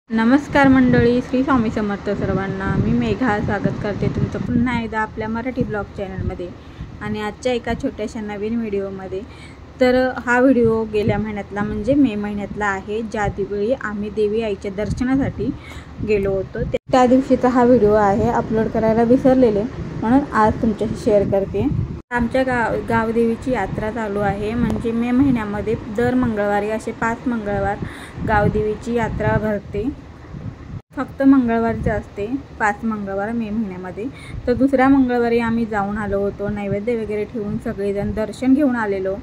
नमस्कार मंडळी, श्री स्वामी समर्थ सर्वांना। मी मेघा स्वागत करते तुमचं पुन्हा एकदा आपल्या मराठी ब्लॉग चॅनलमध्ये आणि आजच्या एका छोट्याशा नवीन व्हिडिओमध्ये। तर हा व्हिडिओ गेल्या महिन्यातला म्हणजे मे महिन्यातला आहे, ज्या दिवशी आम्ही देवी आईच्या दर्शनासाठी गेलो होतो। त्या दिवशीचा हा व्हिडिओ आहे, अपलोड करायला विसरलेले म्हणून आज तुमच्याशी शेअर करते। आमच्या गावदेवीची यात्रा चालू आहे, म्हणजे मे महिन्यामध्ये दर मंगळवारी असे 5 मंगळवार गावदेवीची यात्रा भरते। फक्त मंगळवारचे असते 5 मंगळवार मे महिन्यामध्ये। तर दुसऱ्या मंगळवारी आम्ही जाऊन आलो होतो, नैवेद्य वगैरे ठेवून सगळेजण दर्शन घेऊन आलेलो,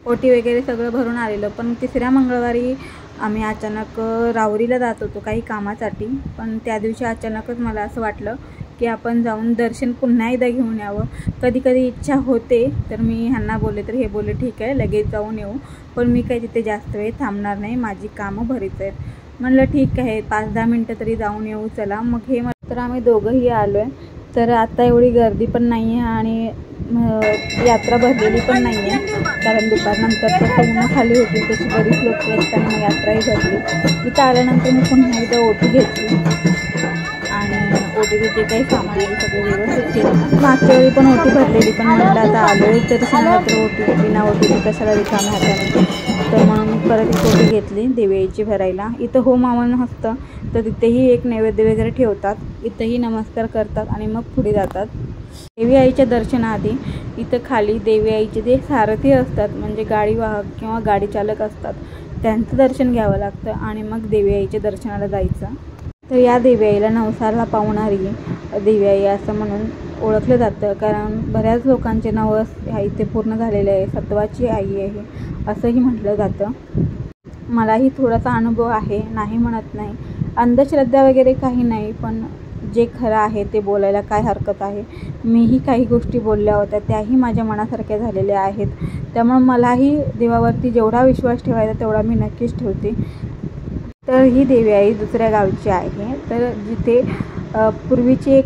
ओटी वगैरे सगळं भरून आलेलो। पण तिसऱ्या मंगळवारी आम्ही अचानक राहुरीला जात होतो काही कामासाठी, पण त्या दिवशी अचानकच मला असं वाटलं की आपण जाऊन दर्शन पुन्हा एकदा घेऊन यावं। कधी कधी इच्छा होते, तर मी ह्यांना बोलले तर हे बोलले ठीक आहे लगेच जाऊन येऊ, पण मी काही तिथे जास्त वेळ थांबणार नाही, माझी कामं बरीच आहेत। म्हणलं ठीक आहे 5-10 मिनटं तरी जाऊन येऊ चला। मग हे तर आम्ही दोघंही आलो आहे। तर आता एवढी गर्दी पण नाही आहे आणि यात्रा भरलेली पण नाही आहे, कारण दुपारनंतर तर पूर्ण खाली होती, तशी बरीच लोक असताना यात्राही भरली। इथं आल्यानंतर मी पुन्हा एकदा ओटी घेतली आणि ओटीचे जे काही सामान आहे सगळे व्यवस्थित केलं। मागच्या वेळी पण ओटी भरलेली, पण म्हटलं आता आलो आहे तरी सांगा तर ओटी बिना ओटीची कशाला रिकाम्या हाताने, तर म्हणून मी परत एक ओटी घेतली देवी आईची भरायला। इथं होम हवन असतं, तर तिथेही एक नैवेद्य वगैरे ठेवतात, इथंही नमस्कार करतात आणि मग पुढे जातात। देवी आईच्या दर्शनाआधी इथं खाली देवी आईचे जे सारथी असतात, म्हणजे गाडी वाहक किंवा गाडी चालक असतात, त्यांचं दर्शन घ्यावं लागतं आणि मग देवी आईच्या दर्शनाला जायचं। तर या देवी आईला नवसाला पावणारी देवी आई असं म्हणून ओळखलं जातं, कारण बऱ्याच लोकांचे नवस ह्या इथे पूर्ण झालेले आहे, सत्वाची आई आहे असंही म्हटलं जातं। मलाही थोडासा अनुभव आहे, नाही म्हणत नाही, अंधश्रद्धा वगैरे काही नाही, पण जे खरं आहे ते बोलायला काय हरकत आहे। मीही काही गोष्टी बोलल्या होत्या, त्याही माझ्या मनासारख्या झालेल्या आहेत, त्यामुळे मलाही देवावरती जेवढा विश्वास ठेवायचा तेवढा मी नक्कीच ठेवते। तर ही देवी आई दुसऱ्या गावची आहे। तर जिथे पूर्वीचे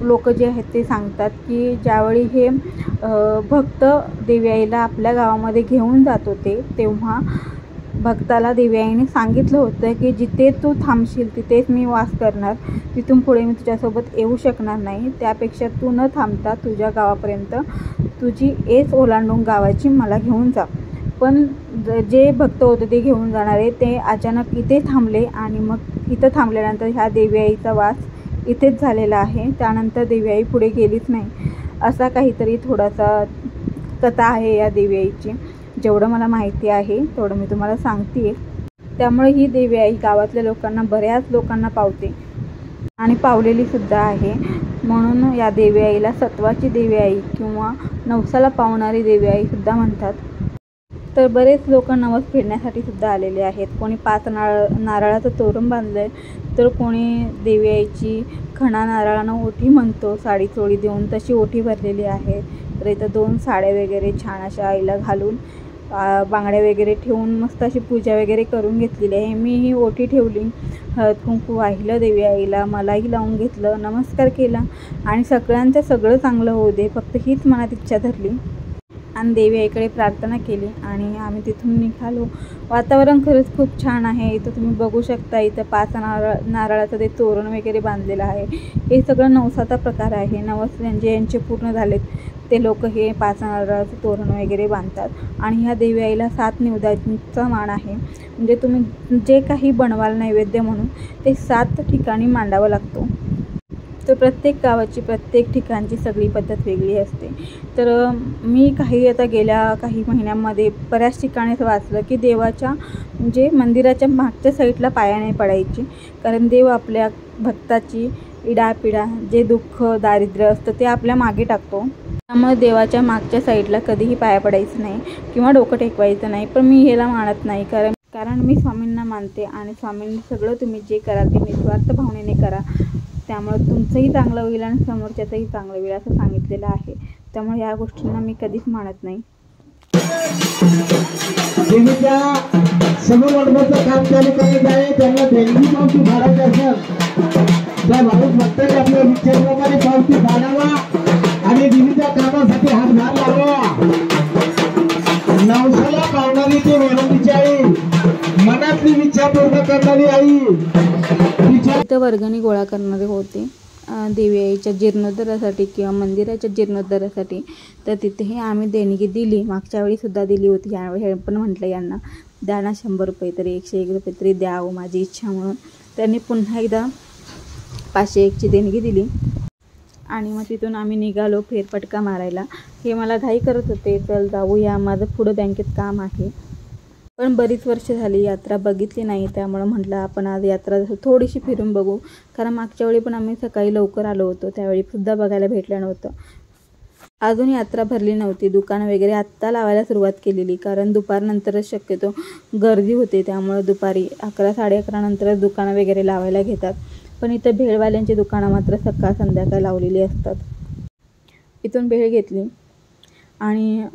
लोक जे आहेत ते सांगतात की ज्यावेळी हे भक्त देवी आईला आपल्या गावामध्ये घेऊन जात होते, तेव्हा भक्ताला देवी आईने सांगितलं होतं की जिथे तू थांबशील तिथेच मी वास करणार, तिथून पुढे मी तुझ्यासोबत येऊ शकणार नाही, त्यापेक्षा तू न थांबता तुझ्या गावापर्यंत तुझी एस ओलांडून गावाची मला घेऊन जा। पण जे भक्त होते ते घेऊन जाणारे ते अचानक इथे थांबले आणि मग इथं थांबल्यानंतर ह्या देवी आईचा वास इथेच झालेला आहे, त्यानंतर देवी आई पुढे गेलीच नाही, असा काहीतरी थोडासा कथा आहे या देवी आईची। जेवढं मला माहिती आहे तेवढं मी तुम्हाला सांगते। त्यामुळे ही देवी आई गावातल्या लोकांना, बऱ्याच लोकांना पावते आणि पावलेली सुद्धा आहे, म्हणून या देवी आईला सत्वाची देवी आई किंवा नवसाला पावणारी देवी आई सुद्धा म्हणतात। तर बरेच लोक नवस फेडण्यासाठी सुद्धा आलेले आहेत, कोणी 5 नारळाचं तोरण बांधलं आहे, तर कोणी देवी आईची खणा नारळानं ओटी म्हणतो, साडी चोळी देऊन तशी ओटी भरलेली आहे। तर इथं 2 साड्या वगैरे छान अशा आईला घालून बांगड्या वगैरे ठेवून मस्त अशी पूजा वगैरे करून घेतलेली आहे। मी ही ओटी ठेवली, हळद कुंकू वाहिलं देवी आईला, मलाही लावून घेतलं, नमस्कार केला आणि सगळ्यांचं सगळं चांगलं होऊ दे फक्त हीच मनात इच्छा धरली आणि देवी आईकडे प्रार्थना केली आणि आम्ही तिथून निघालो। वातावरण खरंच खूप छान आहे, इथं तुम्ही बघू शकता, इथं 5 नारळाचं ते तोरण वगैरे बांधलेलं आहे, हे सगळं नवसाचा प्रकार आहे। नवस म्हणजे यांचे पूर्ण झालेत ते लोक हे 5 नारळाचं तोरण वगैरे बांधतात आणि ह्या देवी आईला 7 निवेद्यांचा मान आहे, म्हणजे तुम्ही जे काही बनवाल नैवेद्य म्हणून ते 7 ठिकाणी मांडावं लागतो। तर प्रत्येक गावाची, प्रत्येक ठिकाणची सगळी पद्धत वेगळी असते। तर मी आता गेल्या काही महिन्यांमध्ये बऱ्याच ठिकाणी वाचलं की देवाच्या म्हणजे मंदिराच्या मागच्या साईडला पाया नाही पडायची, कारण देव आपल्या भक्ताची इडापिडा, जे दुःख दारिद्र्य असतं ते आपल्या मागे टाकतो, त्यामुळे देवाच्या मागच्या साईडला कधीही पाया पडायचं नाही किंवा डोकं टेकवायचं नाही। पण मी ह्याला मानत नाही, कारण मी स्वामींना मानते आणि स्वामींनी सगळं तुम्ही जे कराल ते निस्वार्थ भावनेने करा, त्यामुळे तुमचंही चांगलं होईल आणि समोरच्याचंही चांगलं होईल असं सांगितलेलं आहे। त्यामुळे या गोष्टींना मी कधीच मानत नाही। देवीच्या समोर वडवचं काम चालू करत आहे, त्यांना देणगी पावती भरायची असेल त्या भाविक भक्तांनी आपल्या विचाराप्रमाणे पावती भरावा आणि देवीच्या कामासाठी हातभार लावा। नवसाला पावणारी ती वरदीची आई, मनातली इच्छा पूर्ण करणारी आई, तिच्या इथं वर्गणी गोळा करणारे होते देवीच्या जीर्णोद्धारासाठी किंवा मंदिराच्या जीर्णोद्धारासाठी. तर तिथेही आम्ही देणगी दिली, मागच्या वेळीसुद्धा दिली होती. यावेळी पण म्हटलं यांना द्या ना 100 रुपये तरी, 101 रुपये तरी द्यावं, माझी इच्छा म्हणून. त्यांनी पुन्हा एकदा 501ची देणगी दिली आणि मग तिथून आम्ही निघालो फेरफटका मारायला. हे मला घाई करत होते, चल जाऊया, माझं पुढं बँकेत काम आहे. पण बरीच वर्ष झाली यात्रा बघितली नाही, त्यामुळं म्हटलं आपण आज यात्रा थोडीशी फिरून बघू. कारण मागच्या वेळी पण आम्ही सकाळी लवकर आलो होतो, त्यावेळीसुद्धा बघायला भेटलं नव्हतं. अजून यात्रा भरली नव्हती. दुकानं वगैरे आत्ता लावायला सुरुवात केलेली, कारण दुपारनंतरच शक्यतो गर्दी होते. त्यामुळं दुपारी 11, 11:30 नंतरच दुकानं वगैरे लावायला घेतात. पण इथं भेळवाल्यांची दुकानं मात्र सकाळ संध्याकाळ लावलेली असतात. इथून भेळ घेतली आणि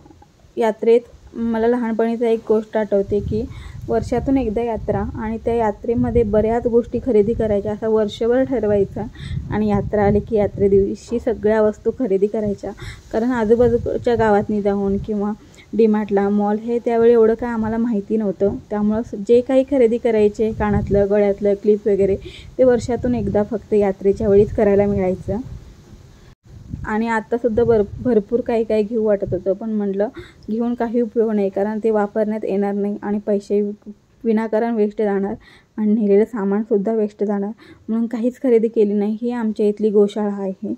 यात्रेत मला लहानपणीचा एक गोष्ट आठवते की वर्षातून एकदा यात्रा आणि त्या यात्रेमध्ये बऱ्याच गोष्टी खरेदी करायच्या, असं वर्षभर ठरवायचं आणि यात्रा आली की यात्रे दिवशी सगळ्या वस्तू खरेदी करायच्या. कारण आजूबाजूच्या गावातनी जाऊन किंवा डीमार्टला, मॉल हे त्यावेळी एवढं काय आम्हाला माहिती नव्हतं. त्यामुळं जे काही खरेदी करायचे कानातलं, गळ्यातलं, क्लिप वगैरे ते वर्षातून एकदा फक्त यात्रेच्या वेळीच करायला मिळायचं. आणि आत्तासुद्धा भरपूर काही घेऊ वाटत होतं, पण म्हटलं घेऊन काही उपयोग नाही, कारण ते वापरण्यात येणार नाही आणि पैसे विनाकारण वेस्ट जाणार आणि नेलेलं सामानसुद्धा वेस्ट जाणार. म्हणून काहीच खरेदी केली नाही. ही आमच्या इथली गोशाळा आहे,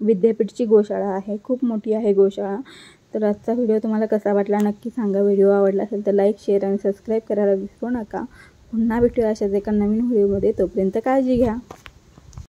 विद्यापीठची गोशाळा आहे, खूप मोठी आहे गोशाळा. तर आजचा व्हिडिओ तुम्हाला कसा वाटला नक्की सांगा. व्हिडिओ आवडला असेल तर लाईक, शेअर आणि सबस्क्राईब करायला विसरू नका. पुन्हा भेटूया अशाच एका नवीन व्हिडिओमध्ये. तोपर्यंत काळजी घ्या.